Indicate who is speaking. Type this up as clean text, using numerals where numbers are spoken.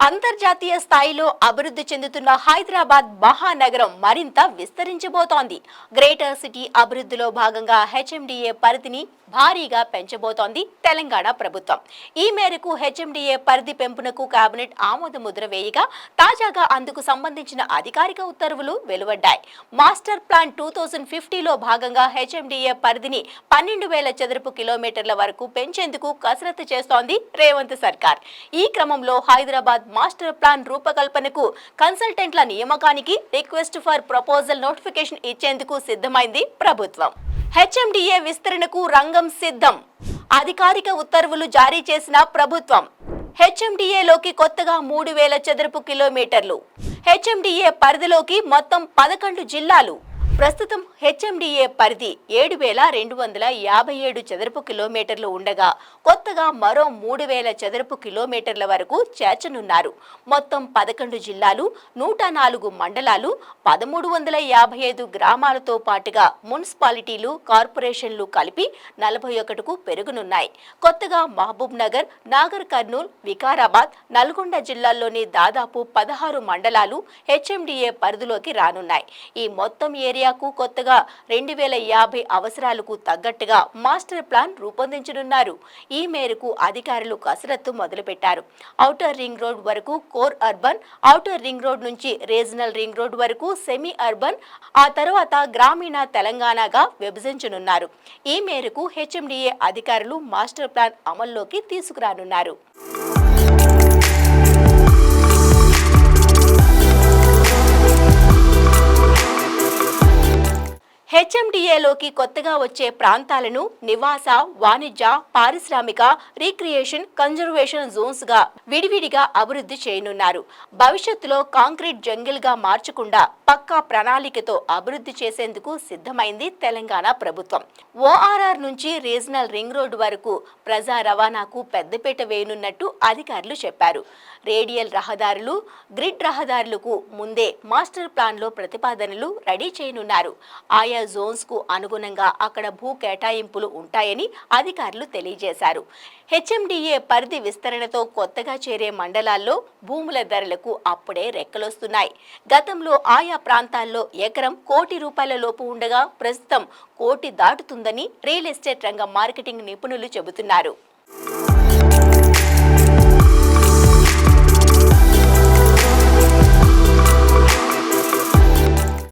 Speaker 1: అంతర్జాతీయ స్థాయిలో అభివృద్ధి చెందుతున్న హైదరాబాద్ మహానగరం మరింత విస్తరించబోతోంది. గ్రేటర్ సిటీ అభివృద్ధిలో భాగంగా హెచ్ఎండిఏ పరిధిని భారీగా పెంచబోతోంది తెలంగాణ ప్రభుత్వం. ఈ మేరకు హెచ్ఎండిఏ పరిధి పెంపునకు కేబినెట్ ఆమోద ముద్ర వేయగా తాజాగా అందుకు సంబంధించిన అధికారిక ఉత్తర్వులు వెలువడ్డాయి. మాస్టర్ ప్లాన్ 2050లో భాగంగా హెచ్ఎండిఏ పరిధిని 12,000 చదరపు కిలోమీటర్ల వరకు పెంచేందుకు కసరత్తు చేస్తోంది రేవంత్ సర్కార్. ఈ క్రమంలో హైదరాబాద్ మాస్టర్ ప్లాన్ రూపకల్పనకు కన్సల్టెంట్ల నియామకానికి రిక్వెస్ట్ ఫర్ ప్రపోజల్ నోటిఫికేషన్ ఇచ్చేందుకు సిద్ధమైంది ప్రభుత్వం. హెచ్ఎండిఏ విస్తరణకు రంగం సిద్ధం. అధికారిక ఉత్తర్వులు జారీ చేసిన ప్రభుత్వం. హెచ్ఎండిఏలోకి కొత్తగా 3,000 చదరపు కిలోమీటర్లు. హెచ్ఎండిఏ పరిధిలోకి మొత్తం 11 జిల్లాలు. ప్రస్తుతం హెచ్ఎండిఏ పరిధి 7,257 చదరపు కిలోమీటర్లు ఉండగా కొత్తగా మరో 3,000 చదరపు కిలోమీటర్ల వరకు చేర్చనున్నారు. మొత్తం 11 జిల్లాలు, 104 మండలాలు, 1,355 గ్రామాలతో పాటుగా మున్సిపాలిటీలు, కార్పొరేషన్లు కలిపి 41కు పెరుగునున్నాయి. కొత్తగా మహబూబ్ నగర్, నాగర్ కర్నూల్, వికారాబాద్, నల్గొండ జిల్లాల్లోని దాదాపు 16 మండలాలు హెచ్ఎండిఏ పరిధిలోకి రానున్నాయి. ఈ మొత్తం ఏరియా కొత్తగా 2,050 అవసరాలకు తగ్గట్టుగా మాస్టర్ ప్లాన్ రూపొందించనున్నారు. ఈ మేరకు అధికారులు కసరత్తు మొదలుపెట్టారు. ఔటర్ రింగ్ రోడ్ వరకు core urban, outer ring road నుంచి రీజనల్ రింగ్ రోడ్ వరకు సెమీ అర్బన్, ఆ తర్వాత గ్రామీణ తెలంగాణగా విభజించనున్నారు. ఈ మేరకు హెచ్ఎండిఏ అధికారులు మాస్టర్ ప్లాన్ అమల్లోకి తీసుకురానున్నారు. హెచ్ఎండిఏలోకి కొత్తగా వచ్చే ప్రాంతాలను నివాస, వాణిజ్య, పారిశ్రామిక, రీక్రియేషన్, కన్జర్వేషన్ జోన్స్ గా విడివిడిగా అభివృద్ధి చేయనున్నారు. భవిష్యత్తులో కాంక్రీట్ జంగిల్ గా మార్చకుండా పక్కా ప్రణాళికతో అభివృద్ధి చేసేందుకు సిద్ధమైంది తెలంగాణ ప్రభుత్వం. ఓఆర్ఆర్ నుంచి రీజనల్ రింగ్ రోడ్ వరకు ప్రజా రవాణాకు పెద్దపీట వేయనున్నట్టు అధికారులు చెప్పారు. రేడియల్ రహదారులు, గ్రిడ్ రహదారులకు ముందే మాస్టర్ ప్లాన్ లో ప్రతిపాదనలు రెడీ చేయనున్నారు. ఆయా జోన్స్ కు అనుగుణంగా అక్కడ భూ కేటాయింపులు ఉంటాయని అధికారులు తెలియజేశారు. హెచ్ఎండిఏ పరిధి విస్తరణతో కొత్తగా చేరే మండలాల్లో భూముల ధరలకు అప్పుడే రెక్కలొస్తున్నాయి. గతంలో ఆయా ప్రాంతాల్లో ఎకరం ₹1,00,00,000 లోపు ఉండగా ప్రస్తుతం 1,00,00,000 దాటుతుందని రియల్ ఎస్టేట్ రంగ మార్కెటింగ్ నిపుణులు చెబుతున్నారు.